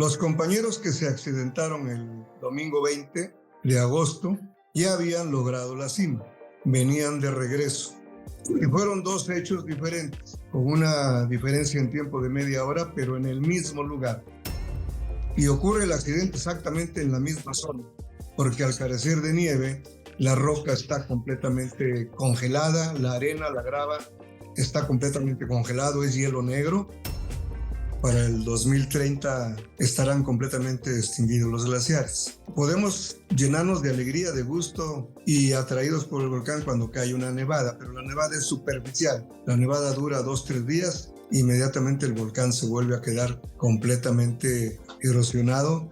Los compañeros que se accidentaron el domingo 20 de agosto ya habían logrado la cima, venían de regreso. Y fueron dos hechos diferentes, con una diferencia en tiempo de media hora, pero en el mismo lugar. Y ocurre el accidente exactamente en la misma zona, porque al carecer de nieve, la roca está completamente congelada, la arena, la grava está completamente congelado, es hielo negro. Para el 2030 estarán completamente extinguidos los glaciares. Podemos llenarnos de alegría, de gusto y atraídos por el volcán cuando cae una nevada, pero la nevada es superficial. La nevada dura 2-3 días, inmediatamente el volcán se vuelve a quedar completamente erosionado.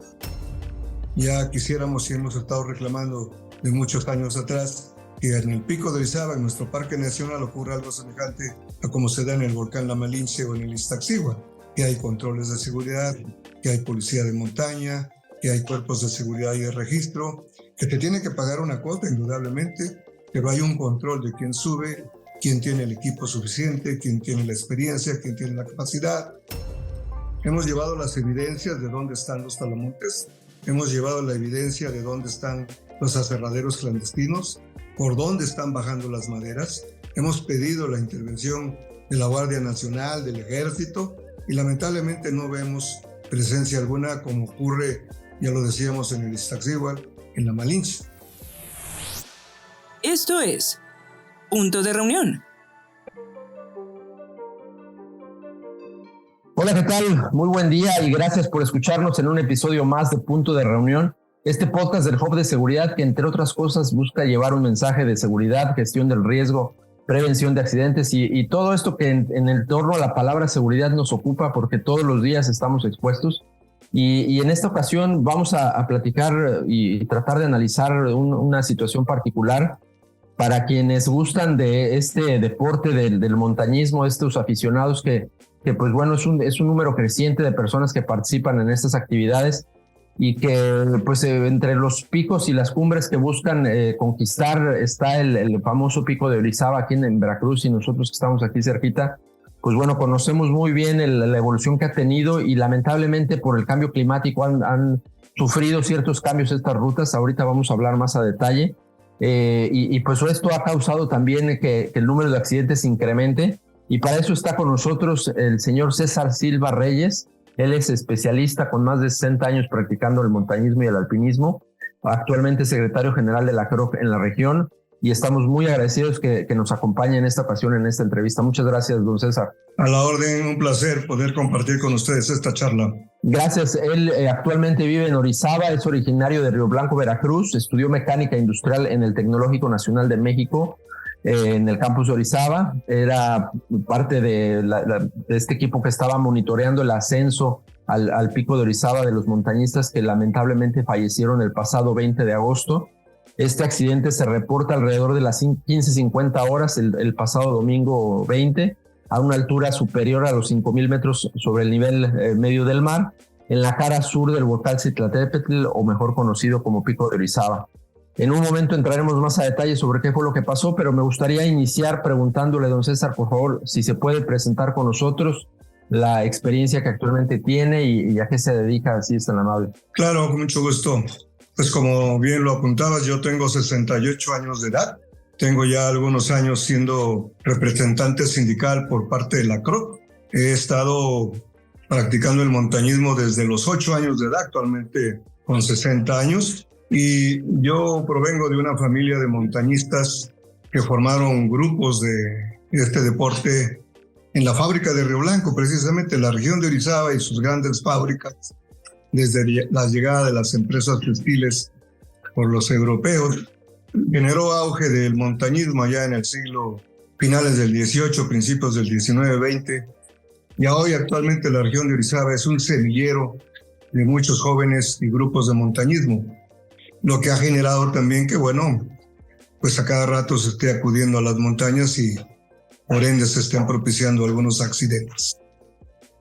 Ya quisiéramos, y hemos estado reclamando de muchos años atrás, que en el Pico de Orizaba, en nuestro Parque Nacional, ocurra algo semejante a como se da en el volcán La Malinche o en el Iztaccíhuatl, que hay controles de seguridad, que hay policía de montaña, que hay cuerpos de seguridad y de registro, que te tiene que pagar una cuota, indudablemente, pero hay un control de quién sube, quién tiene el equipo suficiente, quién tiene la experiencia, quién tiene la capacidad. Hemos llevado las evidencias de dónde están los talamontes, hemos llevado la evidencia de dónde están los aserraderos clandestinos, por dónde están bajando las maderas. Hemos pedido la intervención de la Guardia Nacional, del Ejército, y lamentablemente no vemos presencia alguna como ocurre, ya lo decíamos, en el Iztaccíhuatl, en la Malinche. Esto es Punto de Reunión. Hola, ¿qué tal? Muy buen día y gracias por escucharnos en un episodio más de Punto de Reunión, este podcast del Hub de Seguridad que, entre otras cosas, busca llevar un mensaje de seguridad, gestión del riesgo, prevención de accidentes y todo esto que en el torno a la palabra seguridad nos ocupa porque todos los días estamos expuestos. Y en esta ocasión vamos a platicar y tratar de analizar una situación particular para quienes gustan de este deporte del montañismo, estos aficionados que pues bueno, es un número creciente de personas que participan en estas actividades y que pues entre los picos y las cumbres que buscan conquistar está el famoso Pico de Orizaba aquí en Veracruz, y nosotros que estamos aquí cerquita, pues bueno, conocemos muy bien la evolución que ha tenido y lamentablemente por el cambio climático han sufrido ciertos cambios estas rutas. Ahorita vamos a hablar más a detalle y pues esto ha causado también que el número de accidentes incremente, y para eso está con nosotros el señor César Silva Reyes. Él es especialista con más de 60 años practicando el montañismo y el alpinismo, actualmente secretario general de la CROC en la región, y estamos muy agradecidos que nos acompañe en esta ocasión en esta entrevista. Muchas gracias, don César. A la orden, un placer poder compartir con ustedes esta charla. Gracias. Él actualmente vive en Orizaba, es originario de Río Blanco, Veracruz, estudió mecánica industrial en el Tecnológico Nacional de México, en el campus de Orizaba. Era parte de este equipo que estaba monitoreando el ascenso al Pico de Orizaba de los montañistas que lamentablemente fallecieron el pasado 20 de agosto. Este accidente se reporta alrededor de las 15:50 horas el pasado domingo 20, a una altura superior a los 5,000 metros sobre el nivel medio del mar, en la cara sur del volcán Citlaltépetl, o mejor conocido como Pico de Orizaba. En un momento entraremos más a detalle sobre qué fue lo que pasó, pero me gustaría iniciar preguntándole, don César, por favor, si se puede presentar con nosotros la experiencia que actualmente tiene y a qué se dedica, si es tan amable. Claro, con mucho gusto. Pues como bien lo apuntabas, yo tengo 68 años de edad. Tengo ya algunos años siendo representante sindical por parte de la CROC. He estado practicando el montañismo desde los 8 años de edad, actualmente con 60 años. Y yo provengo de una familia de montañistas que formaron grupos de este deporte en la fábrica de Río Blanco, precisamente la región de Orizaba y sus grandes fábricas, desde la llegada de las empresas textiles por los europeos, generó auge del montañismo allá en el siglo finales del 18, principios del 19-20. Y hoy actualmente la región de Orizaba es un semillero de muchos jóvenes y grupos de montañismo, lo que ha generado también que, bueno, pues a cada rato se esté acudiendo a las montañas y por ende se estén propiciando algunos accidentes.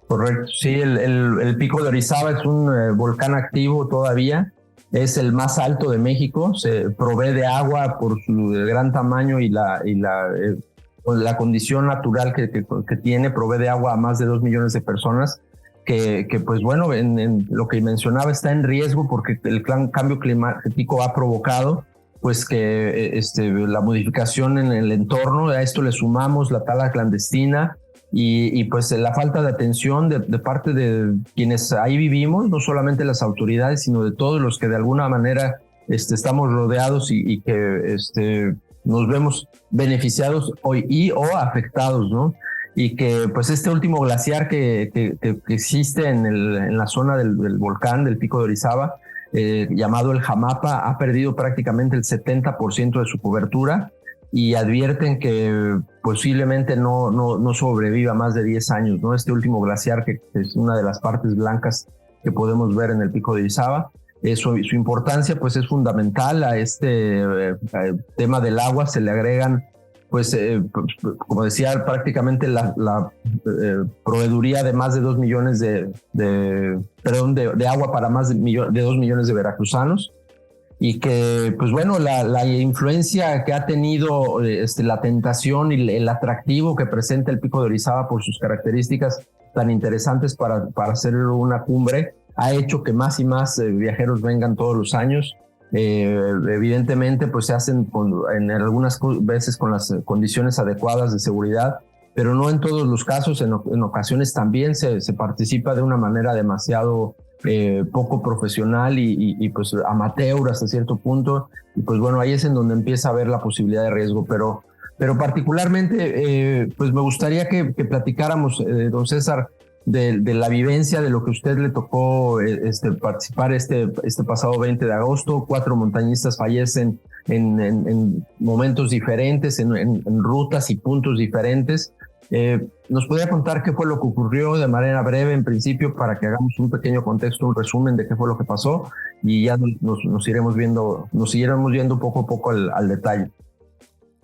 Correcto, sí, el Pico de Orizaba es un volcán activo todavía, es el más alto de México, se provee de agua por su gran tamaño y la condición natural que tiene, provee de agua a más de 2 millones de personas, que pues bueno, en lo que mencionaba está en riesgo porque el cambio climático ha provocado pues que la modificación en el entorno. A esto le sumamos la tala clandestina y pues la falta de atención de parte de quienes ahí vivimos, no solamente las autoridades, sino de todos los que de alguna manera estamos rodeados y que nos vemos beneficiados hoy o afectados, ¿no? Y que pues este último glaciar que existe en la zona del volcán del Pico de Orizaba, llamado el Jamapa, ha perdido prácticamente el 70% de su cobertura y advierten que posiblemente no sobreviva más de 10 años, ¿no? Este último glaciar, que es una de las partes blancas que podemos ver en el Pico de Orizaba. Su importancia pues es fundamental a este tema del agua. Se le agregan pues como decía, prácticamente la proveeduría de más de 2 millones de agua para más de 2 millones de veracruzanos, y que pues bueno, la influencia que ha tenido la tentación y el atractivo que presenta el Pico de Orizaba por sus características tan interesantes para hacer una cumbre, ha hecho que más y más viajeros vengan todos los años. Evidentemente pues se hacen en algunas veces con las condiciones adecuadas de seguridad, pero no en todos los casos. En ocasiones también se participa de una manera demasiado poco profesional y pues amateur hasta cierto punto, y pues bueno, ahí es en donde empieza a haber la posibilidad de riesgo. Pero particularmente pues me gustaría que platicáramos, don César, de la vivencia de lo que a usted le tocó participar este pasado 20 de agosto. 4 montañistas fallecen en momentos diferentes, en rutas y puntos diferentes. ¿Nos podría contar qué fue lo que ocurrió de manera breve en principio, para que hagamos un pequeño contexto, un resumen de qué fue lo que pasó, y ya nos iremos viendo poco a poco al detalle?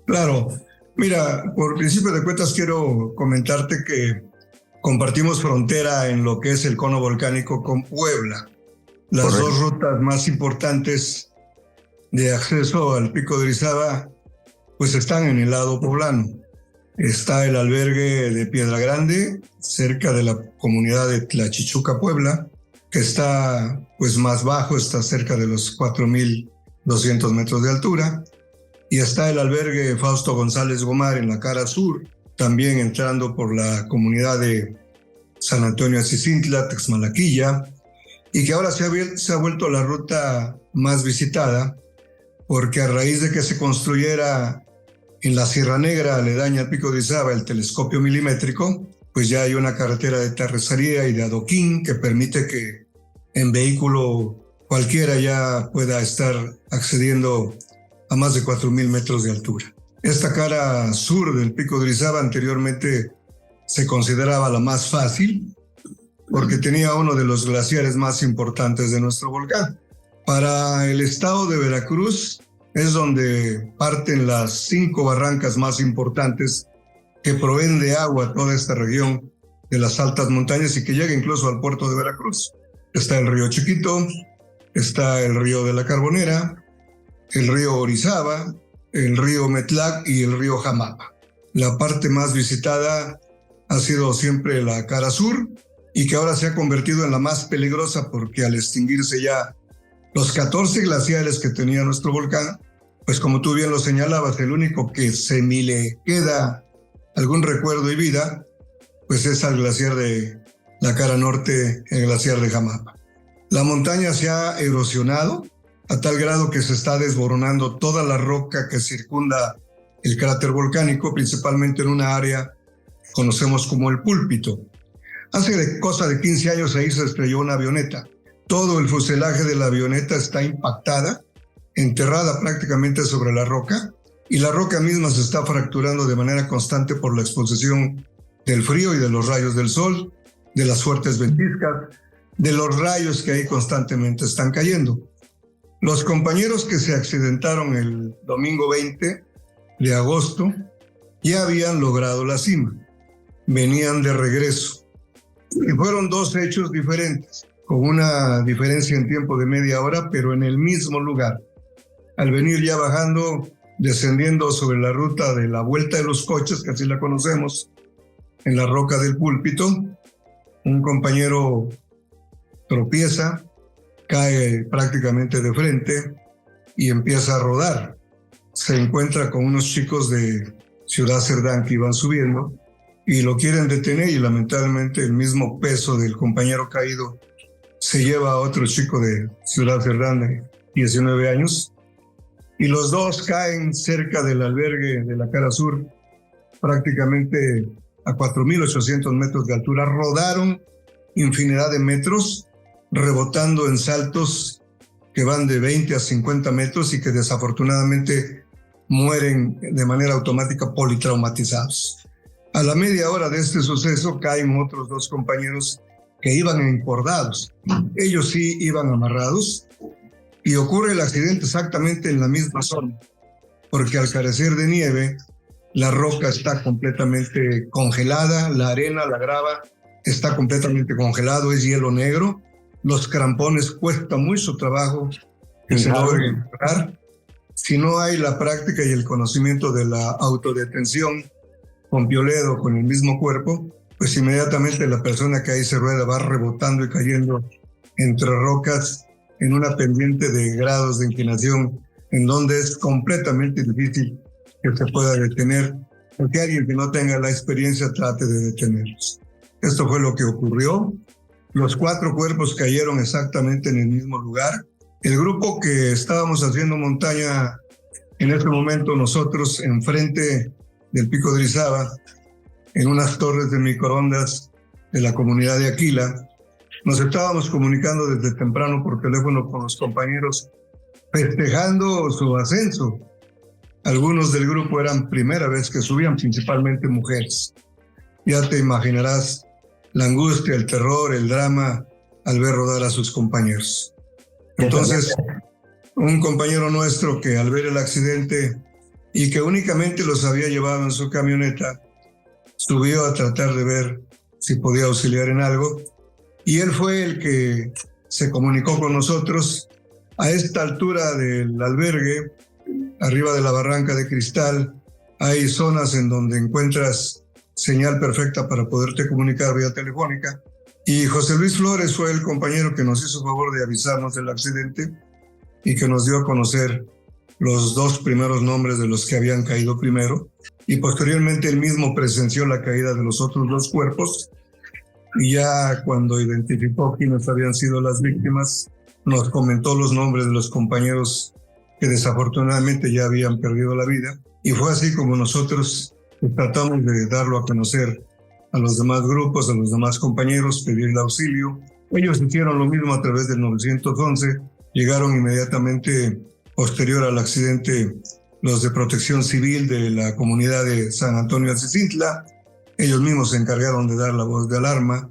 Claro, mira, por principio de cuentas quiero comentarte que compartimos frontera en lo que es el cono volcánico con Puebla. Las Correcto. Dos rutas más importantes de acceso al Pico de Orizaba pues están en el lado poblano. Está el albergue de Piedra Grande, cerca de la comunidad de Tlachichuca, Puebla, que está pues más bajo, está cerca de los 4,200 metros de altura. Y está el albergue Fausto González Gomar en la cara sur, también entrando por la comunidad de San Antonio Acicintla, Texmalaquilla, y que ahora se ha vuelto la ruta más visitada, porque a raíz de que se construyera en la Sierra Negra, aledaña al Pico de Orizaba, el telescopio milimétrico, pues ya hay una carretera de terracería y de adoquín que permite que en vehículo cualquiera ya pueda estar accediendo a más de 4,000 metros de altura. Esta cara sur del Pico de Orizaba anteriormente se consideraba la más fácil porque tenía uno de los glaciares más importantes de nuestro volcán. Para el estado de Veracruz es donde parten las 5 barrancas más importantes que proveen de agua a toda esta región de las altas montañas y que llega incluso al puerto de Veracruz. Está el río Chiquito, está el río de la Carbonera, el río Orizaba, el río Metlac y el río Jamapa. La parte más visitada ha sido siempre la cara sur, y que ahora se ha convertido en la más peligrosa porque al extinguirse ya los 14 glaciares que tenía nuestro volcán, pues como tú bien lo señalabas, el único que le queda algún recuerdo y vida, pues es al glaciar de la cara norte, el glaciar de Jamapa. La montaña se ha erosionado a tal grado que se está desboronando toda la roca que circunda el cráter volcánico, principalmente en una área que conocemos como el Púlpito. Hace cosa de 15 años ahí se estrelló una avioneta. Todo el fuselaje de la avioneta está impactada, enterrada prácticamente sobre la roca, y la roca misma se está fracturando de manera constante por la exposición del frío y de los rayos del sol, de las fuertes ventiscas, de los rayos que ahí constantemente están cayendo. Los compañeros que se accidentaron el domingo 20 de agosto ya habían logrado la cima, venían de regreso, y fueron 2 hechos diferentes, con una diferencia en tiempo de media hora, pero en el mismo lugar. Al venir ya bajando, descendiendo sobre la ruta de la Vuelta de los Coches, que así la conocemos, en la roca del Púlpito, un compañero tropieza, cae prácticamente de frente y empieza a rodar. Se encuentra con unos chicos de Ciudad Cerdán que iban subiendo y lo quieren detener, y lamentablemente el mismo peso del compañero caído se lleva a otro chico de Ciudad Cerdán de 19 años, y los dos caen cerca del albergue de la cara sur, prácticamente a 4.800 metros de altura. Rodaron infinidad de metros, rebotando en saltos que van de 20 a 50 metros y que desafortunadamente mueren de manera automática politraumatizados. A la media hora de este suceso caen otros dos compañeros que iban encordados. Ellos sí iban amarrados, y ocurre el accidente exactamente en la misma zona, porque al carecer de nieve, la roca está completamente congelada, la arena, la grava está completamente congelado, es hielo negro. Los crampones cuesta mucho trabajo que se logren lograr. Si no hay la práctica y el conocimiento de la autodetención con pioledo, con el mismo cuerpo, pues inmediatamente la persona que ahí se rueda va rebotando y cayendo entre rocas en una pendiente de grados de inclinación en donde es completamente difícil que se pueda detener, porque alguien que no tenga la experiencia trate de detenerlos. Esto fue lo que ocurrió. Los 4 cuerpos cayeron exactamente en el mismo lugar. El grupo que estábamos haciendo montaña en ese momento, nosotros enfrente del Pico de Orizaba, en unas torres de microondas de la comunidad de Aquila, nos estábamos comunicando desde temprano por teléfono con los compañeros, festejando su ascenso. Algunos del grupo eran primera vez que subían, principalmente mujeres. Ya te imaginarás la angustia, el terror, el drama al ver rodar a sus compañeros. Entonces, un compañero nuestro que al ver el accidente y que únicamente los había llevado en su camioneta, subió a tratar de ver si podía auxiliar en algo, y él fue el que se comunicó con nosotros. A esta altura del albergue, arriba de la barranca de cristal, hay zonas en donde encuentras señal perfecta para poderte comunicar vía telefónica, y José Luis Flores fue el compañero que nos hizo favor de avisarnos del accidente y que nos dio a conocer los 2 primeros nombres de los que habían caído primero, y posteriormente él mismo presenció la caída de los otros 2 cuerpos, y ya cuando identificó quiénes habían sido las víctimas, nos comentó los nombres de los compañeros que desafortunadamente ya habían perdido la vida, y fue así como nosotros tratamos de darlo a conocer a los demás grupos, a los demás compañeros, pedirle auxilio. Ellos hicieron lo mismo a través del 911, llegaron inmediatamente posterior al accidente los de Protección Civil de la comunidad de San Antonio Atzicintla. Ellos mismos se encargaron de dar la voz de alarma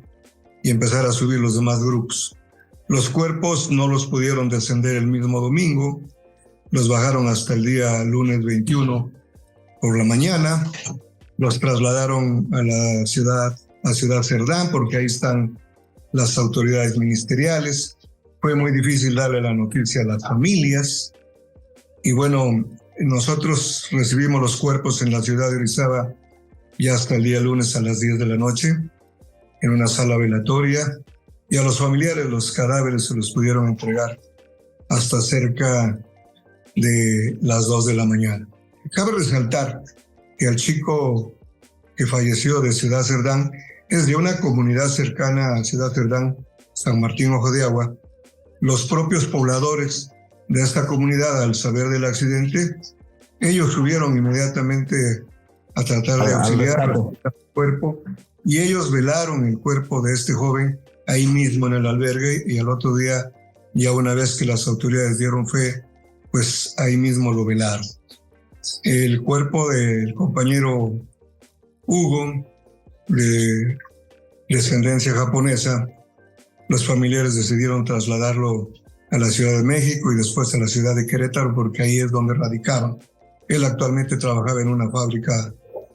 y empezar a subir los demás grupos. Los cuerpos no los pudieron descender el mismo domingo, los bajaron hasta el día lunes 21 por la mañana, los trasladaron a la ciudad, a Ciudad Cerdán, porque ahí están las autoridades ministeriales. Fue muy difícil darle la noticia a las familias, y bueno, nosotros recibimos los cuerpos en la ciudad de Orizaba ya hasta el día lunes a las 10 de la noche, en una sala velatoria, y a los familiares los cadáveres se los pudieron entregar hasta cerca de las 2 de la mañana. Cabe resaltar que el chico que falleció de Ciudad Cerdán es de una comunidad cercana a Ciudad Cerdán, San Martín Ojo de Agua. Los propios pobladores de esta comunidad, al saber del accidente, ellos subieron inmediatamente a tratar de auxiliar al cuerpo, y ellos velaron el cuerpo de este joven ahí mismo en el albergue, y al otro día, ya una vez que las autoridades dieron fe, pues ahí mismo lo velaron. El cuerpo del compañero Hugo, de descendencia japonesa, los familiares decidieron trasladarlo a la Ciudad de México y después a la ciudad de Querétaro, porque ahí es donde radicaban. Él actualmente trabajaba en una fábrica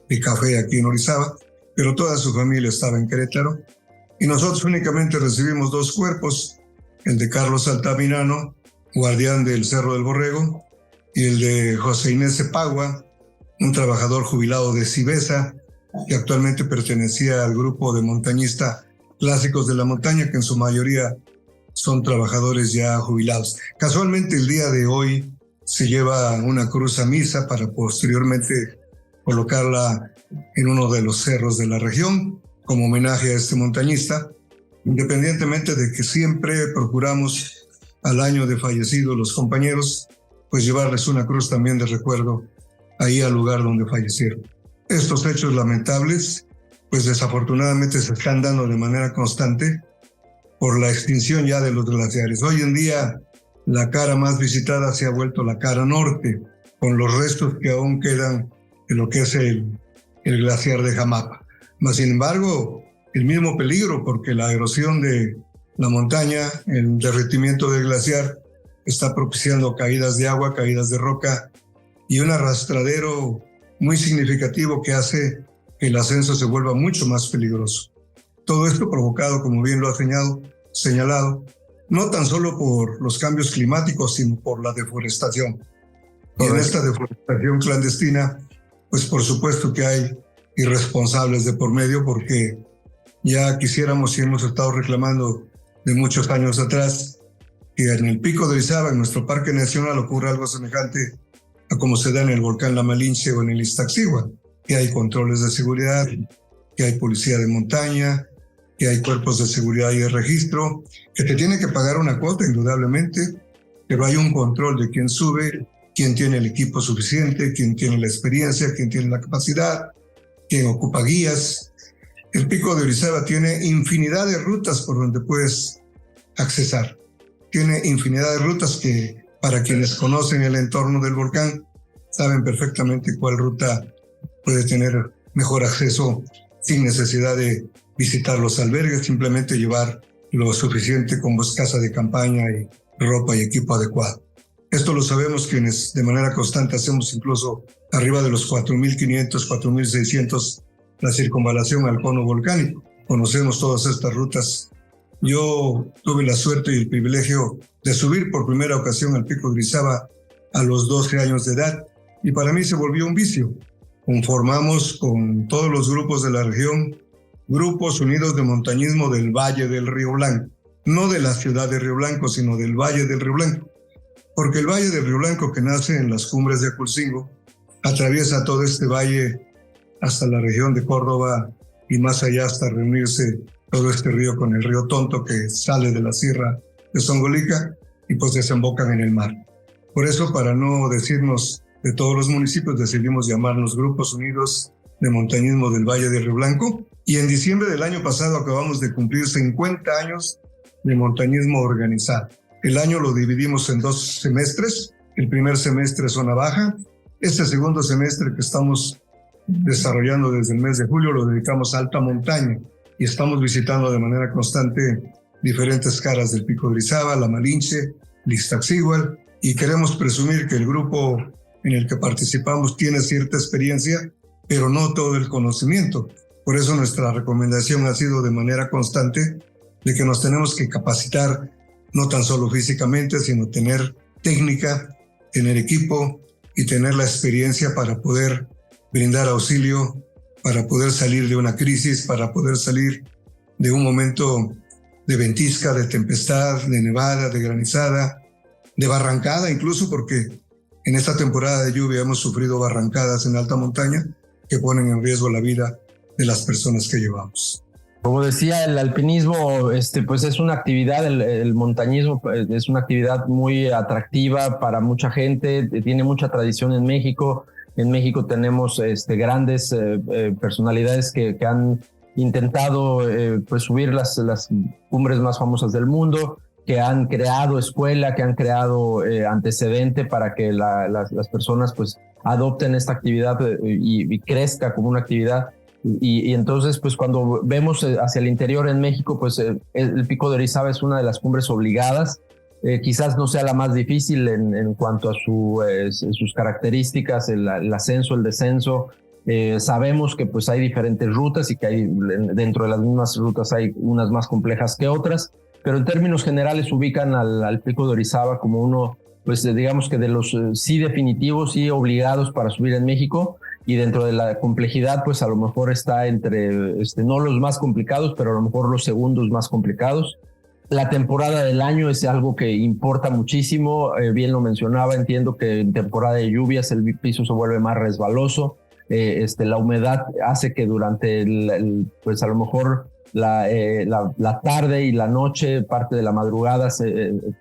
de café aquí en Orizaba, pero toda su familia estaba en Querétaro, y nosotros únicamente recibimos 2 cuerpos, el de Carlos Altamirano, guardián del Cerro del Borrego, y el de José Inés Cepagua, un trabajador jubilado de Cibesa, que actualmente pertenecía al grupo de montañista clásicos de la montaña, que en su mayoría son trabajadores ya jubilados. Casualmente el día de hoy se lleva una cruz a misa para posteriormente colocarla en uno de los cerros de la región como homenaje a este montañista, independientemente de que siempre procuramos al año de fallecidos los compañeros, pues llevarles una cruz también de recuerdo ahí al lugar donde fallecieron. Estos hechos lamentables, pues desafortunadamente se están dando de manera constante por la extinción ya de los glaciares. Hoy en día la cara más visitada se ha vuelto la cara norte, con los restos que aún quedan de lo que es el glaciar de Jamapa. Mas, sin embargo, el mismo peligro, porque la erosión de la montaña, el derretimiento del glaciar, está propiciando caídas de agua, caídas de roca y un arrastradero muy significativo que hace que el ascenso se vuelva mucho más peligroso. Todo esto provocado, como bien lo ha señalado, no tan solo por los cambios climáticos, sino por la deforestación. Y en esta deforestación clandestina, pues por supuesto que hay irresponsables de por medio, porque ya quisiéramos y hemos estado reclamando de muchos años atrás que en el Pico de Orizaba, en nuestro Parque Nacional, ocurra algo semejante a como se da en el volcán La Malinche o en el Iztaccíhuatl, que hay controles de seguridad, que hay policía de montaña, que hay cuerpos de seguridad y de registro, que te tiene que pagar una cuota indudablemente, pero hay un control de quién sube, quién tiene el equipo suficiente, quién tiene la experiencia, quién tiene la capacidad, quién ocupa guías. El Pico de Orizaba tiene infinidad de rutas por donde puedes accesar. Tiene infinidad de rutas que, para quienes conocen el entorno del volcán, saben perfectamente cuál ruta puede tener mejor acceso sin necesidad de visitar los albergues, simplemente llevar lo suficiente como es casa de campaña y ropa y equipo adecuado. Esto lo sabemos quienes de manera constante hacemos incluso arriba de los 4.500, 4.600 la circunvalación al cono volcánico. Conocemos todas estas rutas. Yo tuve la suerte y el privilegio de subir por primera ocasión al Pico de Orizaba a los 12 años de edad y para mí se volvió un vicio. Conformamos con todos los grupos de la región Grupos Unidos de Montañismo del Valle del Río Blanco, no de la ciudad de Río Blanco, sino del Valle del Río Blanco, porque el Valle del Río Blanco, que nace en las cumbres de Aculcingo, atraviesa todo este valle hasta la región de Córdoba y más allá hasta reunirse todo este río con el río Tonto que sale de la sierra de Songolica y pues desembocan en el mar. Por eso, para no decirnos de todos los municipios, decidimos llamarnos Grupos Unidos de Montañismo del Valle del Río Blanco, y en diciembre del año pasado acabamos de cumplir 50 años de montañismo organizado. El año lo dividimos en 2 semestres. El primer semestre zona baja. Este segundo semestre que estamos desarrollando desde el mes de julio lo dedicamos a alta montaña y estamos visitando de manera constante diferentes caras del Pico de Orizaba, La Malinche, el Iztaccíhuatl, y queremos presumir que el grupo en el que participamos tiene cierta experiencia, pero no todo el conocimiento. Por eso nuestra recomendación ha sido de manera constante de que nos tenemos que capacitar no tan solo físicamente, sino tener técnica, tener equipo y tener la experiencia para poder brindar auxilio, para poder salir de una crisis, para poder salir de un momento de ventisca, de tempestad, de nevada, de granizada, de barrancada incluso, porque en esta temporada de lluvia hemos sufrido barrancadas en alta montaña que ponen en riesgo la vida de las personas que llevamos. Como decía, el alpinismo pues es una actividad, el montañismo es una actividad muy atractiva para mucha gente, tiene mucha tradición en México. En México tenemos grandes personalidades que han intentado pues subir las cumbres más famosas del mundo, que han creado escuela, que han creado antecedente para que las personas pues adopten esta actividad y crezca como una actividad. Y entonces, pues cuando vemos hacia el interior en México, pues el Pico de Orizaba es una de las cumbres obligadas. Quizás no sea la más difícil en cuanto a sus características, el ascenso, el descenso. Sabemos que pues hay diferentes rutas y que hay, dentro de las mismas rutas hay unas más complejas que otras, pero en términos generales ubican al Pico de Orizaba como uno, pues digamos que de los sí definitivos, sí obligados para subir en México. y dentro de la complejidad, pues a lo mejor está entre, no los más complicados, pero a lo mejor los segundos más complicados. La temporada del año es algo que importa muchísimo, bien lo mencionaba, entiendo que en temporada de lluvias el piso se vuelve más resbaloso, la humedad hace que durante pues a lo mejor la tarde y la noche, parte de la madrugada,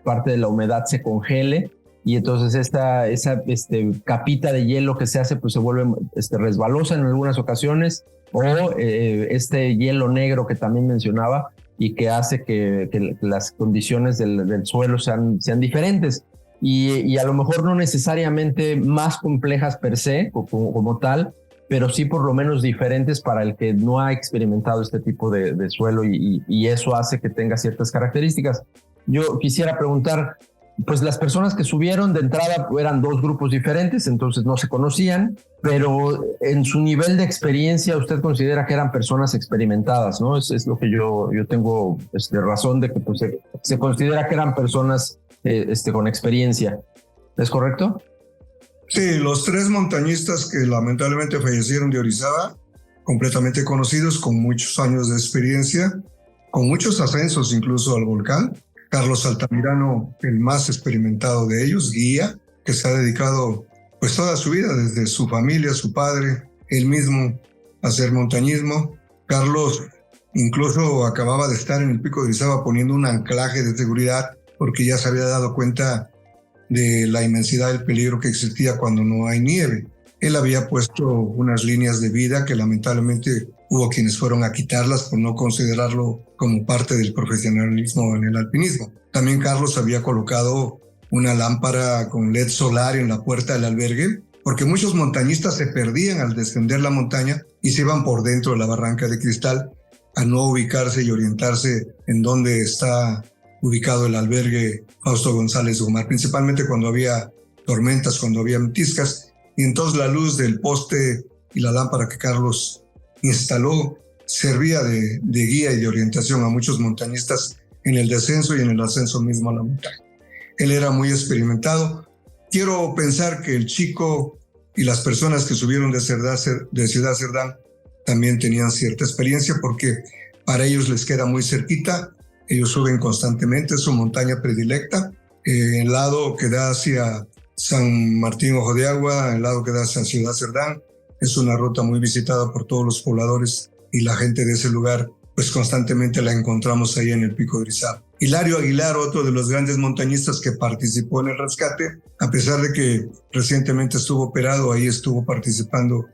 parte de la humedad se congele, y entonces esa capita de hielo que se hace pues se vuelve resbalosa en algunas ocasiones, o este hielo negro que también mencionaba, y que hace que las condiciones del suelo sean diferentes y a lo mejor no necesariamente más complejas per se como tal, pero sí por lo menos diferentes para el que no ha experimentado este tipo de suelo, y eso hace que tenga ciertas características. Yo quisiera preguntar, pues las personas que subieron de entrada eran dos grupos diferentes, entonces no se conocían, pero en su nivel de experiencia usted considera que eran personas experimentadas, ¿no? Es lo que yo tengo razón de que pues, se considera que eran personas con experiencia. ¿Es correcto? Sí, los 3 montañistas que lamentablemente fallecieron de Orizaba, completamente conocidos, con muchos años de experiencia, con muchos ascensos incluso al volcán. Carlos Altamirano, el más experimentado de ellos, guía, que se ha dedicado pues toda su vida, desde su familia, su padre, él mismo, a hacer montañismo. Carlos incluso acababa de estar en el Pico de Orizaba poniendo un anclaje de seguridad porque ya se había dado cuenta de la inmensidad del peligro que existía cuando no hay nieve. Él había puesto unas líneas de vida que lamentablemente hubo quienes fueron a quitarlas por no considerarlo como parte del profesionalismo en el alpinismo. También Carlos había colocado una lámpara con LED solar en la puerta del albergue, porque muchos montañistas se perdían al descender la montaña y se iban por dentro de la barranca de cristal a no ubicarse y orientarse en dónde está ubicado el albergue Fausto González Gomar, principalmente cuando había tormentas, cuando había ventiscas, y entonces la luz del poste y la lámpara que Carlos instaló servía de guía y de orientación a muchos montañistas en el descenso y en el ascenso mismo a la montaña. Él era muy experimentado. Quiero pensar que el chico y las personas que subieron de Ciudad Cerdán también tenían cierta experiencia, porque para ellos les queda muy cerquita. Ellos suben constantemente, es su montaña predilecta. El lado que da hacia San Martín Ojo de Agua, el lado que da hacia Ciudad Cerdán, es una ruta muy visitada por todos los pobladores y la gente de ese lugar, pues constantemente la encontramos ahí en el Pico de Orizaba. Hilario Aguilar, otro de los grandes montañistas que participó en el rescate, a pesar de que recientemente estuvo operado, ahí estuvo participando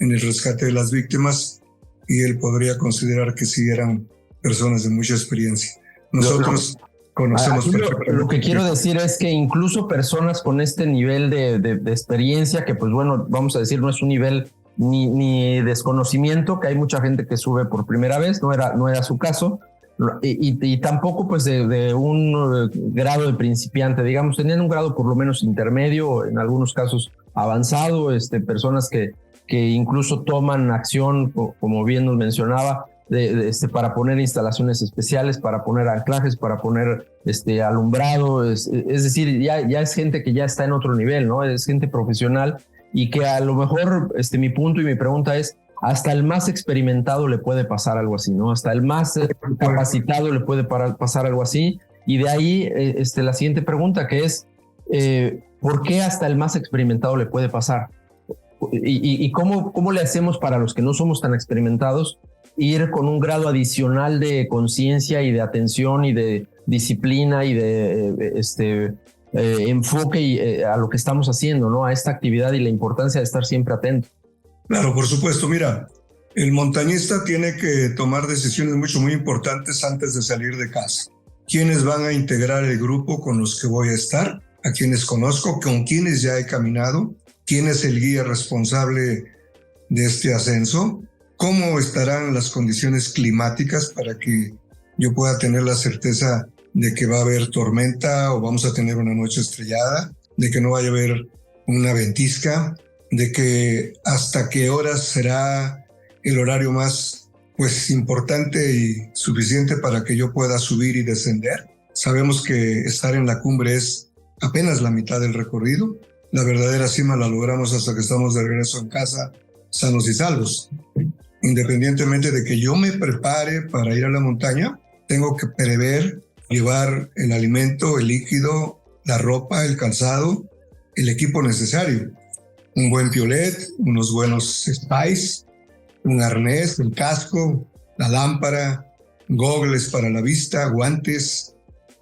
en el rescate de las víctimas, y él podría considerar que sí eran personas de mucha experiencia. Nosotros conocemos perfectamente. Lo que quiero decir es que incluso personas con este nivel de experiencia, que pues bueno, vamos a decir, no es un nivel ni desconocimiento, que hay mucha gente que sube por primera vez, no era su caso, y tampoco pues de un grado de principiante, digamos, tenían un grado por lo menos intermedio, en algunos casos avanzado, personas que incluso toman acción, como bien nos mencionaba, para poner instalaciones especiales, para poner anclajes, para poner alumbrado, es decir, ya es gente que ya está en otro nivel, ¿no? Es gente profesional, y que a lo mejor mi punto y mi pregunta es, hasta el más experimentado le puede pasar algo así, ¿no? Hasta el más capacitado le puede pasar algo así, y de ahí la siguiente pregunta, que es, ¿por qué hasta el más experimentado le puede pasar? ¿Y cómo le hacemos para los que no somos tan experimentados ir con un grado adicional de conciencia y de atención y de disciplina y de enfoque a lo que estamos haciendo, ¿no? A esta actividad, y la importancia de estar siempre atento? Claro, por supuesto. Mira, el montañista tiene que tomar decisiones muy importantes antes de salir de casa. ¿Quiénes van a integrar el grupo con los que voy a estar? ¿A quienes conozco? ¿Con quienes ya he caminado? ¿Quién es el guía responsable de este ascenso? ¿Cómo estarán las condiciones climáticas para que yo pueda tener la certeza de que va a haber tormenta o vamos a tener una noche estrellada, de que no vaya a haber una ventisca, de que hasta qué horas será el horario más importante y suficiente para que yo pueda subir y descender? Sabemos que estar en la cumbre es apenas la mitad del recorrido. La verdadera cima la logramos hasta que estamos de regreso en casa sanos y salvos. Independientemente de que yo me prepare para ir a la montaña, tengo que prever llevar el alimento, el líquido, la ropa, el calzado, el equipo necesario. Un buen piolet, unos buenos spice, un arnés, el casco, la lámpara, gogles para la vista, guantes,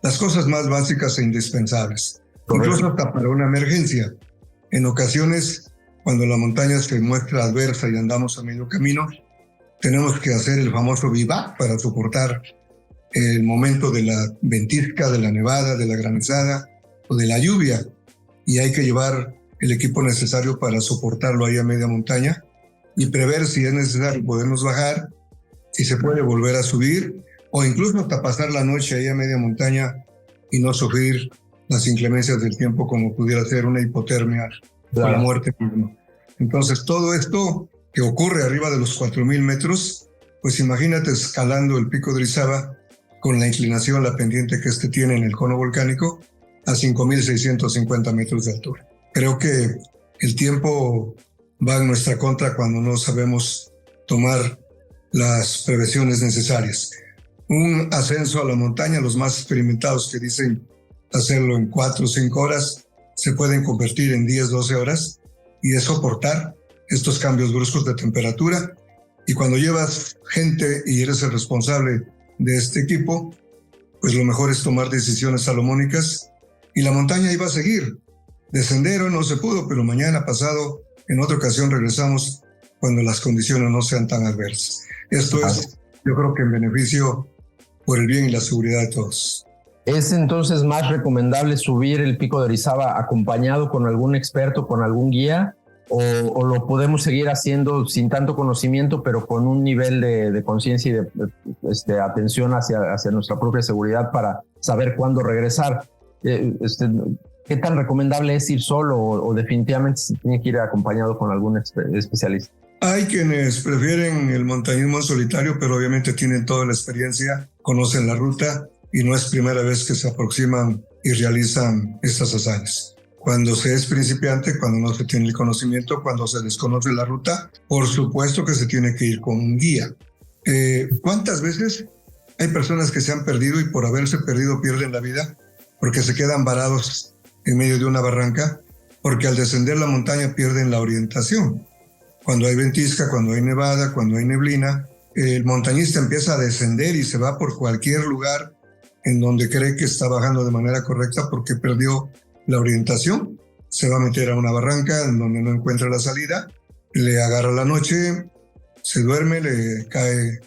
las cosas más básicas e indispensables. Correcto. Incluso hasta para una emergencia. En ocasiones, cuando la montaña se muestra adversa y andamos a medio camino, tenemos que hacer el famoso vivac para soportar el momento de la ventisca, de la nevada, de la granizada o de la lluvia. Y hay que llevar el equipo necesario para soportarlo ahí a media montaña y prever si es necesario podernos bajar, si se puede volver a subir o incluso hasta pasar la noche ahí a media montaña y no sufrir las inclemencias del tiempo como pudiera ser una hipotermia o la muerte misma. Entonces todo esto que ocurre arriba de los 4,000 metros, pues imagínate escalando el pico de Orizaba con la inclinación, la pendiente que este tiene en el cono volcánico a 5,650 metros de altura. Creo que el tiempo va en nuestra contra cuando no sabemos tomar las prevenciones necesarias. Un ascenso a la montaña, los más experimentados que dicen hacerlo en 4 o 5 horas, se pueden convertir en 10, 12 horas y es soportar estos cambios bruscos de temperatura. Y cuando llevas gente y eres el responsable de este equipo, pues lo mejor es tomar decisiones salomónicas y la montaña iba a seguir. Descender hoy no se pudo, pero mañana pasado, en otra ocasión regresamos cuando las condiciones no sean tan adversas. Esto es, yo creo que en beneficio por el bien y la seguridad de todos. ¿Es entonces más recomendable subir el pico de Orizaba acompañado con algún experto, con algún guía? ¿O lo podemos seguir haciendo sin tanto conocimiento, pero con un nivel de conciencia y de atención hacia nuestra propia seguridad para saber cuándo regresar? ¿Qué tan recomendable es ir solo o definitivamente se tiene que ir acompañado con algún especialista? Hay quienes prefieren el montañismo en solitario, pero obviamente tienen toda la experiencia, conocen la ruta y no es primera vez que se aproximan y realizan estas hazañas. Cuando se es principiante, cuando no se tiene el conocimiento, cuando se desconoce la ruta, por supuesto que se tiene que ir con un guía. ¿Cuántas veces hay personas que se han perdido y por haberse perdido pierden la vida porque se quedan varados en medio de una barranca? Porque al descender la montaña pierden la orientación. Cuando hay ventisca, cuando hay nevada, cuando hay neblina, el montañista empieza a descender y se va por cualquier lugar en donde cree que está bajando de manera correcta porque perdió la orientación. Se va a meter a una barranca en donde no encuentra la salida, le agarra la noche, se duerme, le cae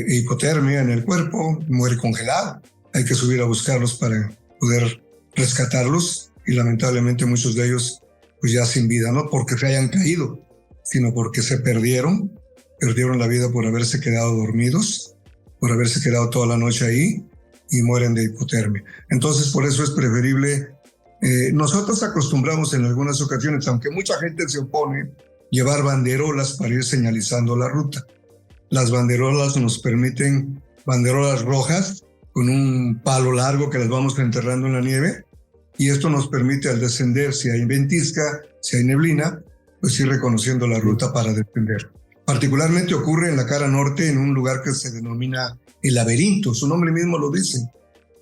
hipotermia en el cuerpo, muere congelado. Hay que subir a buscarlos para poder rescatarlos y lamentablemente muchos de ellos pues ya sin vida, no porque se hayan caído, sino porque se perdieron la vida por haberse quedado dormidos, por haberse quedado toda la noche ahí y mueren de hipotermia. Entonces por eso es preferible. Nosotros acostumbramos en algunas ocasiones, aunque mucha gente se opone, llevar banderolas para ir señalizando la ruta. Las banderolas nos permiten, banderolas rojas con un palo largo que las vamos enterrando en la nieve, y esto nos permite al descender, si hay ventisca, si hay neblina, pues ir reconociendo la ruta para descender. Particularmente ocurre en la cara norte, en un lugar que se denomina el laberinto, su nombre mismo lo dice.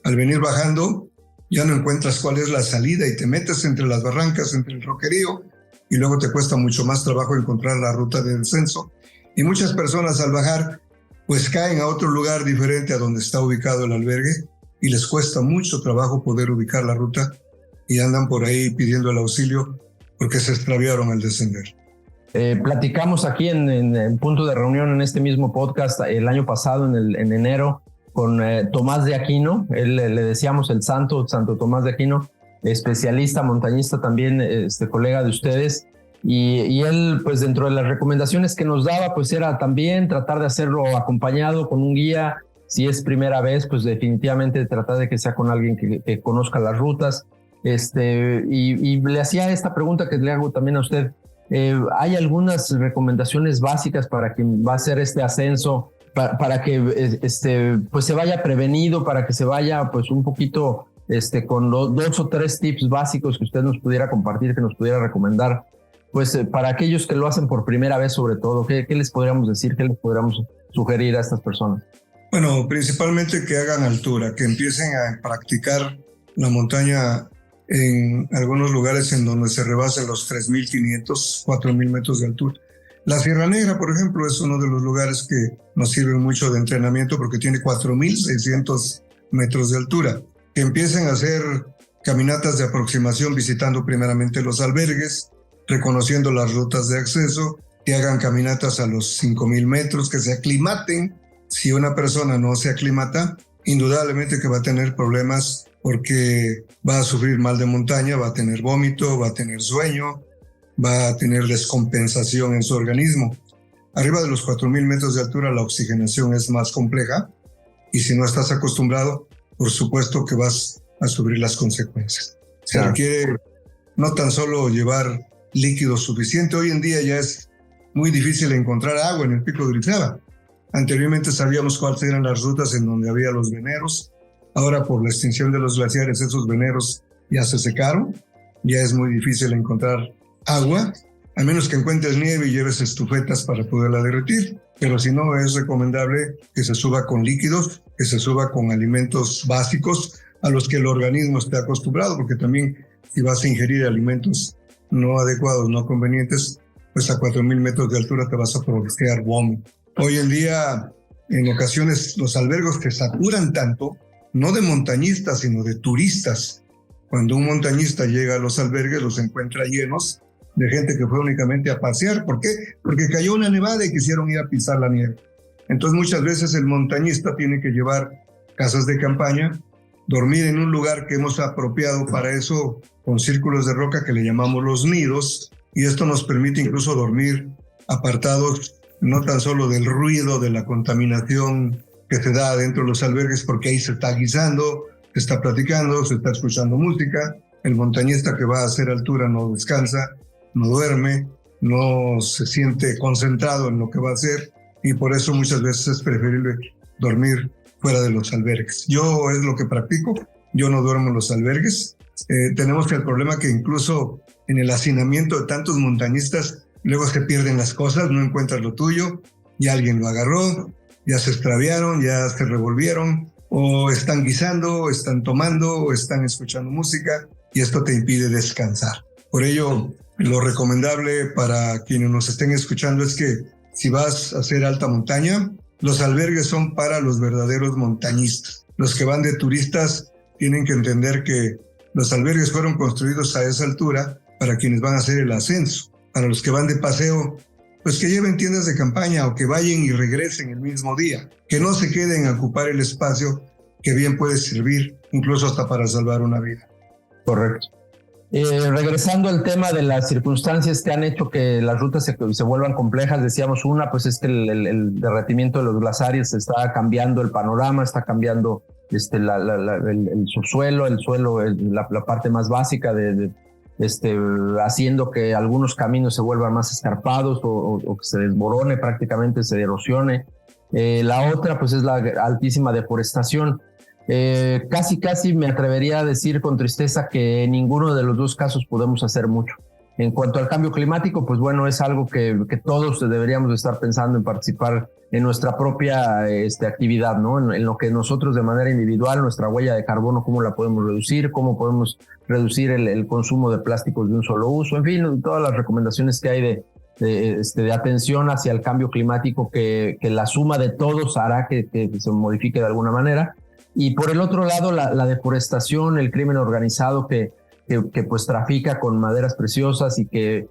Al venir bajando, ya no encuentras cuál es la salida y te metes entre las barrancas, entre el roquerío, y luego te cuesta mucho más trabajo encontrar la ruta de descenso. Y muchas personas al bajar, pues caen a otro lugar diferente a donde está ubicado el albergue y les cuesta mucho trabajo poder ubicar la ruta y andan por ahí pidiendo el auxilio porque se extraviaron al descender. Platicamos aquí en Punto de Reunión, en este mismo podcast, el año pasado, en enero, con Tomás de Aquino. Él le decíamos el Santo Tomás de Aquino, especialista, montañista también, colega de ustedes. Y él, pues dentro de las recomendaciones que nos daba, pues era también tratar de hacerlo acompañado con un guía. Si es primera vez, pues definitivamente tratar de que sea con alguien que conozca las rutas. Y le hacía esta pregunta que le hago también a usted. ¿Hay algunas recomendaciones básicas para quien va a hacer este ascenso, para que pues se vaya prevenido, para que se vaya pues un poquito con los 2 o 3 tips básicos que usted nos pudiera compartir, que nos pudiera recomendar pues para aquellos que lo hacen por primera vez sobre todo, ¿qué les podríamos decir, qué les podríamos sugerir a estas personas? Bueno, principalmente que hagan altura, que empiecen a practicar la montaña en algunos lugares en donde se rebasen los 3.500, 4.000 metros de altura. La Sierra Negra, por ejemplo, es uno de los lugares que nos sirve mucho de entrenamiento porque tiene 4.600 metros de altura. Que empiecen a hacer caminatas de aproximación visitando primeramente los albergues, reconociendo las rutas de acceso, que hagan caminatas a los 5.000 metros, que se aclimaten. Si una persona no se aclimata, indudablemente que va a tener problemas porque va a sufrir mal de montaña, va a tener vómito, va a tener sueño, va a tener descompensación en su organismo. Arriba de los 4.000 metros de altura la oxigenación es más compleja y si no estás acostumbrado, por supuesto que vas a sufrir las consecuencias. Se requiere no tan solo llevar líquido suficiente, hoy en día ya es muy difícil encontrar agua en el Pico de Orizaba. Anteriormente sabíamos cuáles eran las rutas en donde había los veneros. Ahora, por la extinción de los glaciares, esos veneros ya se secaron. Ya es muy difícil encontrar agua, a menos que encuentres nieve y lleves estufetas para poderla derretir. Pero si no, es recomendable que se suba con líquidos, que se suba con alimentos básicos a los que el organismo esté acostumbrado, porque también si vas a ingerir alimentos no adecuados, no convenientes, pues a 4.000 metros de altura te vas a provocar vómito. Hoy en día, en ocasiones, los albergos se saturan tanto, no de montañistas, sino de turistas. Cuando un montañista llega a los albergues, los encuentra llenos de gente que fue únicamente a pasear. ¿Por qué? Porque cayó una nevada y quisieron ir a pisar la nieve. Entonces, muchas veces el montañista tiene que llevar casas de campaña, dormir en un lugar que hemos apropiado para eso, con círculos de roca que le llamamos los nidos, y esto nos permite incluso dormir apartados no tan solo del ruido, de la contaminación que se da dentro de los albergues, porque ahí se está guisando, se está platicando, se está escuchando música. El montañista que va a hacer altura no descansa, no duerme, no se siente concentrado en lo que va a hacer, y por eso muchas veces es preferible dormir fuera de los albergues. Yo es lo que practico, yo no duermo en los albergues. Tenemos el problema que incluso en el hacinamiento de tantos montañistas, luego se pierden las cosas, no encuentras lo tuyo, ya alguien lo agarró, ya se extraviaron, ya se revolvieron, o están guisando, o están tomando, o están escuchando música, y esto te impide descansar. Por ello, lo recomendable para quienes nos estén escuchando es que si vas a hacer alta montaña, los albergues son para los verdaderos montañistas. Los que van de turistas tienen que entender que los albergues fueron construidos a esa altura para quienes van a hacer el ascenso. Para los que van de paseo, pues que lleven tiendas de campaña o que vayan y regresen el mismo día, que no se queden a ocupar el espacio que bien puede servir incluso hasta para salvar una vida. Correcto. Regresando al tema de las circunstancias que han hecho que las rutas se vuelvan complejas, decíamos una, pues es que el derretimiento de los glaciares está cambiando el panorama, está cambiando el subsuelo, el suelo, la parte más básica haciendo que algunos caminos se vuelvan más escarpados o que se desborone prácticamente, se erosione. La otra pues es la altísima deforestación. Casi me atrevería a decir con tristeza que en ninguno de los dos casos podemos hacer mucho. En cuanto al cambio climático, pues bueno, es algo que todos deberíamos estar pensando en participar en nuestra propia actividad, ¿no? En lo que nosotros de manera individual, nuestra huella de carbono, cómo la podemos reducir, cómo podemos reducir el consumo de plásticos de un solo uso, en fin, todas las recomendaciones que hay de atención hacia el cambio climático que la suma de todos hará que se modifique de alguna manera. Y por el otro lado, la deforestación, el crimen organizado que pues trafica con maderas preciosas y que,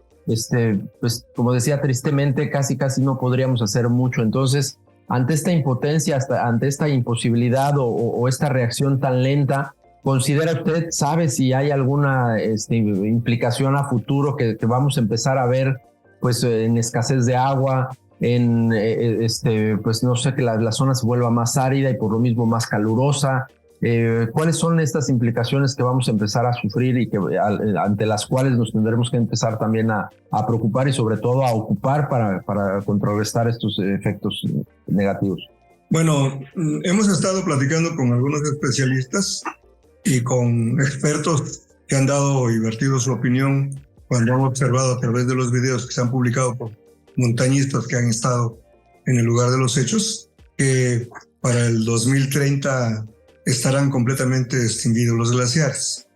pues como decía, tristemente casi no podríamos hacer mucho. Entonces, ante esta impotencia, ante esta imposibilidad o esta reacción tan lenta, ¿considera usted, sabe si hay alguna implicación a futuro que vamos a empezar a ver pues en escasez de agua, en pues no sé, que la zona se vuelva más árida y por lo mismo más calurosa? ¿Cuáles son estas implicaciones que vamos a empezar a sufrir y que ante las cuales nos tendremos que empezar también a preocupar y sobre todo a ocupar para contrarrestar estos efectos negativos? Bueno, hemos estado platicando con algunos especialistas y con expertos que han dado y vertido su opinión cuando han observado a través de los videos que se han publicado por montañistas que han estado en el lugar de los hechos, que para el 2030 estarán completamente extinguidos los glaciares.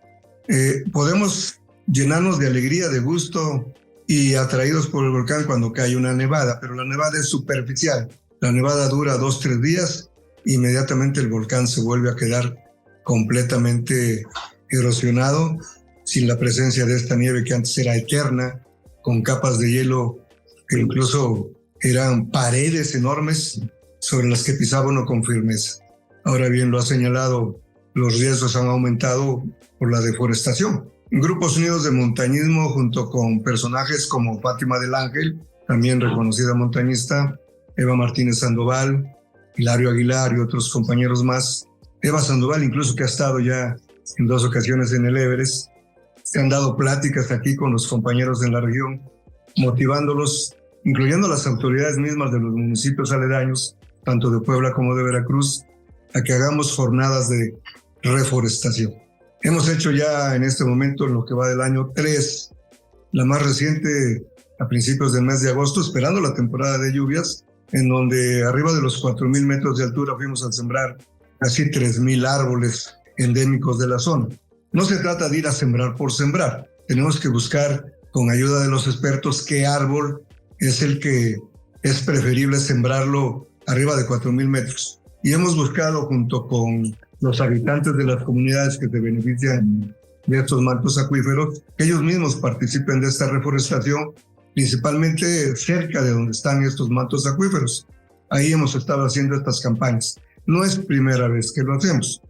Podemos llenarnos de alegría, de gusto y atraídos por el volcán cuando cae una nevada, pero la nevada es superficial. La nevada dura 2-3 días, inmediatamente el volcán se vuelve a quedar completamente erosionado, sin la presencia de esta nieve que antes era eterna, con capas de hielo que incluso eran paredes enormes sobre las que pisaba uno con firmeza. Ahora bien, lo ha señalado, los riesgos han aumentado por la deforestación. Grupos unidos de montañismo junto con personajes como Fátima del Ángel, también reconocida montañista, Eva Martínez Sandoval, Hilario Aguilar y otros compañeros más. Eva Sandoval incluso, que ha estado ya en 2 ocasiones en el Everest, se han dado pláticas aquí con los compañeros en la región, motivándolos, incluyendo las autoridades mismas de los municipios aledaños, tanto de Puebla como de Veracruz, a que hagamos jornadas de reforestación. Hemos hecho ya en este momento, en lo que va del año, 3, la más reciente a principios del mes de agosto, esperando la temporada de lluvias, en donde arriba de los 4,000 metros de altura fuimos a sembrar casi 3,000 árboles endémicos de la zona. No se trata de ir a sembrar por sembrar. Tenemos que buscar, con ayuda de los expertos, qué árbol es el que es preferible sembrarlo arriba de 4,000 metros. Y hemos buscado, junto con los habitantes de las comunidades que se benefician de estos mantos acuíferos, que ellos mismos participen de esta reforestación, principalmente cerca de donde están estos mantos acuíferos. Ahí hemos estado haciendo estas campañas. No es primera vez que lo hacemos.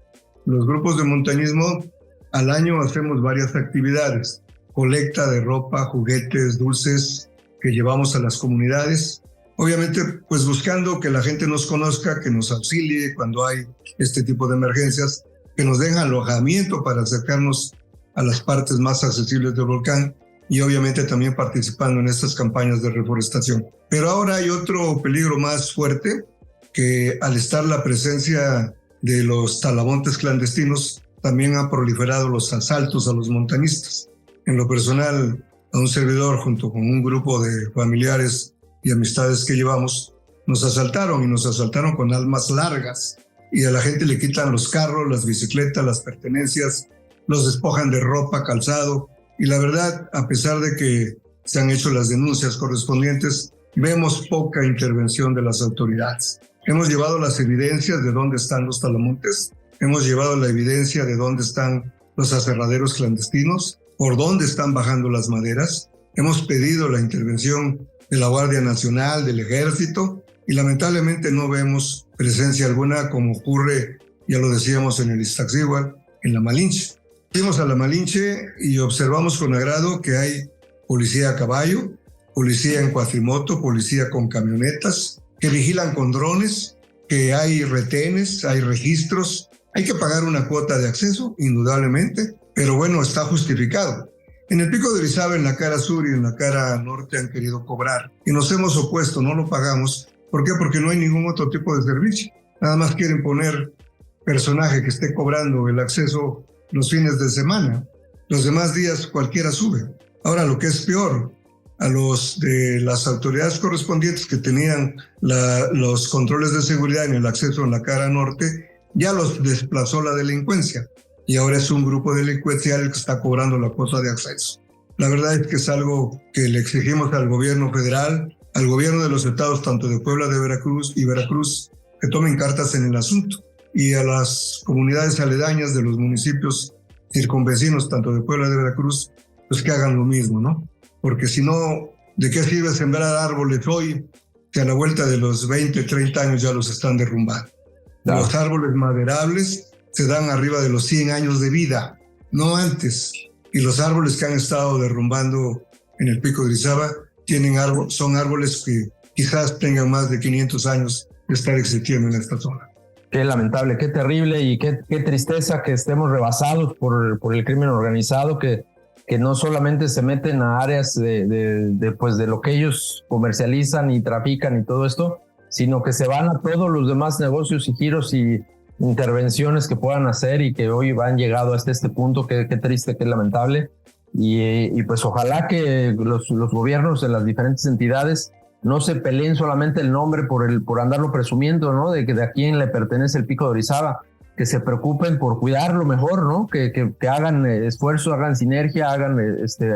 Los grupos de montañismo al año hacemos varias actividades: colecta de ropa, juguetes, dulces que llevamos a las comunidades. Obviamente, pues buscando que la gente nos conozca, que nos auxilie cuando hay este tipo de emergencias, que nos den alojamiento para acercarnos a las partes más accesibles del volcán y obviamente también participando en estas campañas de reforestación. Pero ahora hay otro peligro más fuerte, que al estar la presencia de los talamontes clandestinos, también han proliferado los asaltos a los montañistas. En lo personal, a un servidor junto con un grupo de familiares y amistades que llevamos, nos asaltaron con armas largas, y a la gente le quitan los carros, las bicicletas, las pertenencias, los despojan de ropa, calzado, y la verdad, a pesar de que se han hecho las denuncias correspondientes, vemos poca intervención de las autoridades. Hemos llevado las evidencias de dónde están los talamontes, hemos llevado la evidencia de dónde están los aserraderos clandestinos, por dónde están bajando las maderas, hemos pedido la intervención de la Guardia Nacional, del Ejército, y lamentablemente no vemos presencia alguna, como ocurre, ya lo decíamos, en el Iztaccíhuatl, en la Malinche. Fuimos a la Malinche y observamos con agrado que hay policía a caballo, policía en cuatrimoto, policía con camionetas, que vigilan con drones, que hay retenes, hay registros. Hay que pagar una cuota de acceso, indudablemente, pero bueno, está justificado. En el Pico de Orizaba, en la cara sur y en la cara norte, han querido cobrar y nos hemos opuesto, no lo pagamos. ¿Por qué? Porque no hay ningún otro tipo de servicio. Nada más quieren poner personaje que esté cobrando el acceso los fines de semana. Los demás días cualquiera sube. Ahora, lo que es peor, a los de las autoridades correspondientes que tenían los controles de seguridad en el acceso en la cara norte, ya los desplazó la delincuencia. Y ahora es un grupo delincuencial el que está cobrando la cuota de acceso. La verdad es que es algo que le exigimos al gobierno federal, al gobierno de los estados, tanto de Puebla, de Veracruz y Veracruz, que tomen cartas en el asunto. Y a las comunidades aledañas de los municipios circunvecinos, tanto de Puebla y de Veracruz, pues que hagan lo mismo, ¿no? Porque si no, ¿de qué sirve sembrar árboles hoy que a la vuelta de los 20, 30 años ya los están derrumbando? Claro. Los árboles maderables se dan arriba de los 100 años de vida, no antes. Y los árboles que han estado derrumbando en el Pico de Orizaba son árboles que quizás tengan más de 500 años de estar existiendo en esta zona. Qué lamentable, qué terrible y qué tristeza que estemos rebasados por el crimen organizado, que no solamente se meten a áreas de lo que ellos comercializan y trafican y todo esto, sino que se van a todos los demás negocios y giros y intervenciones que puedan hacer y que hoy han llegado hasta este punto. Qué triste, qué lamentable. y pues ojalá que los gobiernos de las diferentes entidades no se peleen solamente el nombre por andarlo presumiendo, ¿no? De a quién le pertenece el Pico de Orizaba, que se preocupen por cuidarlo mejor, ¿no? Que hagan esfuerzo, hagan sinergia, hagan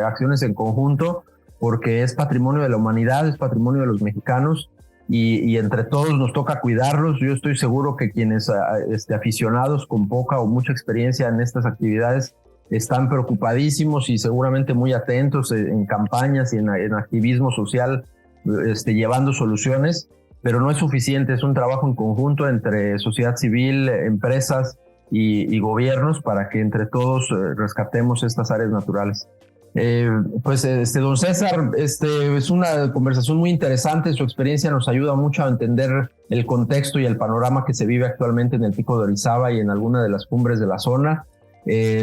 acciones en conjunto, porque es patrimonio de la humanidad, es patrimonio de los mexicanos, y entre todos nos toca cuidarlos. Yo estoy seguro que quienes aficionados con poca o mucha experiencia en estas actividades están preocupadísimos y seguramente muy atentos en campañas y en activismo social, llevando soluciones, pero no es suficiente. Es un trabajo en conjunto entre sociedad civil, empresas y gobiernos para que entre todos rescatemos estas áreas naturales. Don César, es una conversación muy interesante. Su experiencia nos ayuda mucho a entender el contexto y el panorama que se vive actualmente en el Pico de Orizaba y en alguna de las cumbres de la zona.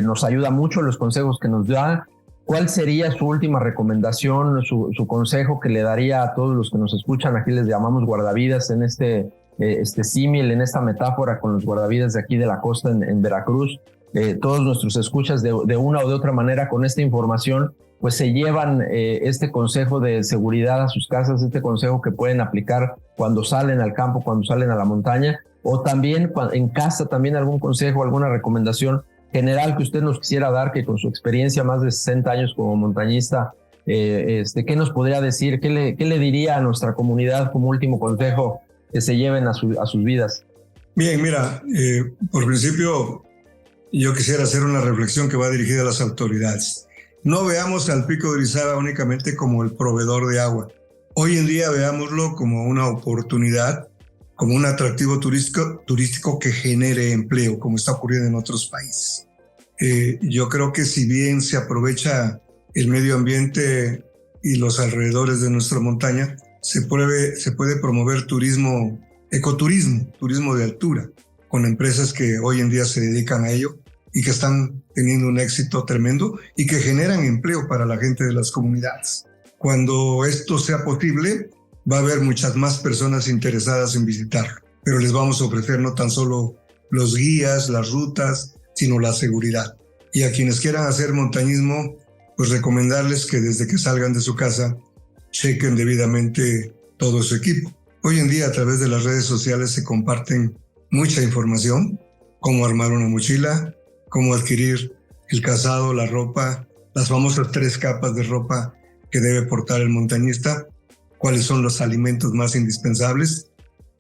Nos ayuda mucho los consejos que nos da. ¿Cuál sería su última recomendación, su consejo que le daría a todos los que nos escuchan? Aquí les llamamos guardavidas en este símil, en esta metáfora con los guardavidas de aquí de la costa en Veracruz. Todos nuestros escuchas de una o de otra manera con esta información pues se llevan este consejo de seguridad a sus casas, este consejo que pueden aplicar cuando salen al campo, cuando salen a la montaña, o también en casa también algún consejo, alguna recomendación general que usted nos quisiera dar, que con su experiencia más de 60 años como montañista, ¿qué nos podría decir? ¿Qué le diría a nuestra comunidad como último consejo que se lleven a sus vidas? Bien, mira, por principio yo quisiera hacer una reflexión que va dirigida a las autoridades. No veamos al Pico de Orizaba únicamente como el proveedor de agua. Hoy en día veámoslo como una oportunidad, como un atractivo turístico que genere empleo, como está ocurriendo en otros países. Yo creo que si bien se aprovecha el medio ambiente y los alrededores de nuestra montaña, se puede promover turismo, ecoturismo, turismo de altura, con empresas que hoy en día se dedican a ello y que están teniendo un éxito tremendo y que generan empleo para la gente de las comunidades. Cuando esto sea posible, va a haber muchas más personas interesadas en visitarlo, pero les vamos a ofrecer no tan solo los guías, las rutas, sino la seguridad. Y a quienes quieran hacer montañismo, pues recomendarles que desde que salgan de su casa, chequen debidamente todo su equipo. Hoy en día a través de las redes sociales se comparten mucha información, cómo armar una mochila, cómo adquirir el calzado, la ropa, las famosas 3 capas de ropa que debe portar el montañista, cuáles son los alimentos más indispensables,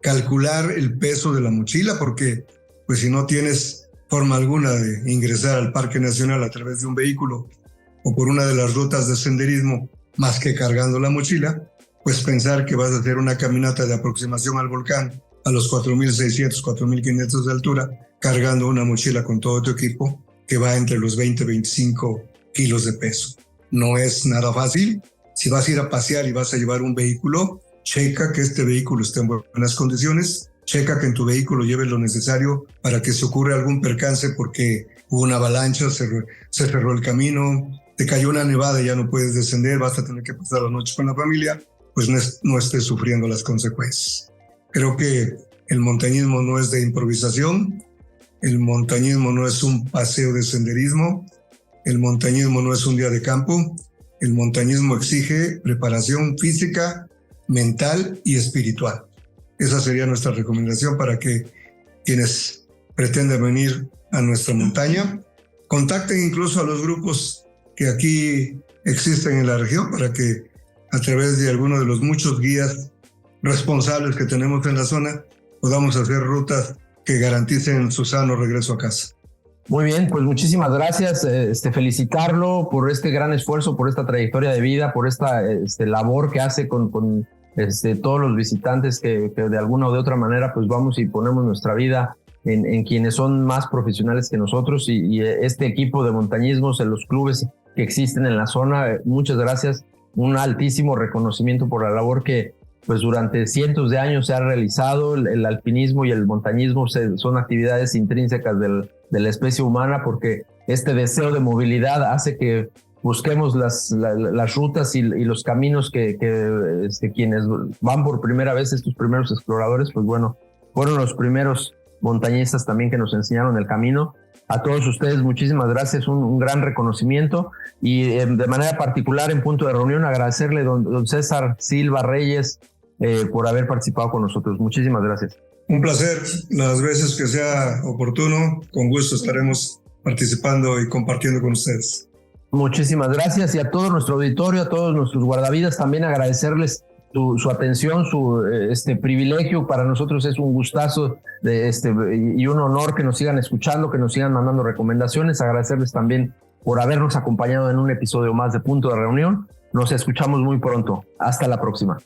calcular el peso de la mochila, porque pues si no tienes forma alguna de ingresar al Parque Nacional a través de un vehículo o por una de las rutas de senderismo, más que cargando la mochila, pues pensar que vas a hacer una caminata de aproximación al volcán a los 4.600, 4.500 de altura, cargando una mochila con todo tu equipo que va entre los 20 y 25 kilos de peso. No es nada fácil. Si vas a ir a pasear y vas a llevar un vehículo, checa que este vehículo esté en buenas condiciones, checa que en tu vehículo lleves lo necesario para que si ocurre algún percance porque hubo una avalancha, se cerró el camino, te cayó una nevada y ya no puedes descender, vas a tener que pasar la noche con la familia, pues no estés sufriendo las consecuencias. Creo que el montañismo no es de improvisación, el montañismo no es un paseo de senderismo, el montañismo no es un día de campo, el montañismo exige preparación física, mental y espiritual. Esa sería nuestra recomendación para que quienes pretenden venir a nuestra montaña contacten incluso a los grupos que aquí existen en la región para que a través de alguno de los muchos guías responsables que tenemos en la zona podamos hacer rutas que garanticen su sano regreso a casa. Muy bien, pues muchísimas gracias. Felicitarlo por este gran esfuerzo, por esta trayectoria de vida, por esta labor que hace con todos los visitantes que de alguna o de otra manera pues vamos y ponemos nuestra vida en quienes son más profesionales que nosotros y este equipo de montañismos en los clubes que existen en la zona. Muchas gracias. Un altísimo reconocimiento por la labor que pues durante cientos de años se ha realizado. El alpinismo y el montañismo son actividades intrínsecas de la especie humana, porque este deseo de movilidad hace que busquemos las rutas y los caminos que quienes van por primera vez, estos primeros exploradores, pues bueno, fueron los primeros montañistas también que nos enseñaron el camino. A todos ustedes, muchísimas gracias, un gran reconocimiento y de manera particular en Punto de Reunión agradecerle a don César Silva Reyes por haber participado con nosotros. Muchísimas gracias. Un placer, las veces que sea oportuno, con gusto estaremos participando y compartiendo con ustedes. Muchísimas gracias y a todo nuestro auditorio, a todos nuestros guardavidas, también agradecerles su atención, su privilegio. Para nosotros es un gustazo y un honor que nos sigan escuchando, que nos sigan mandando recomendaciones. Agradecerles también por habernos acompañado en un episodio más de Punto de Reunión. Nos escuchamos muy pronto. Hasta la próxima.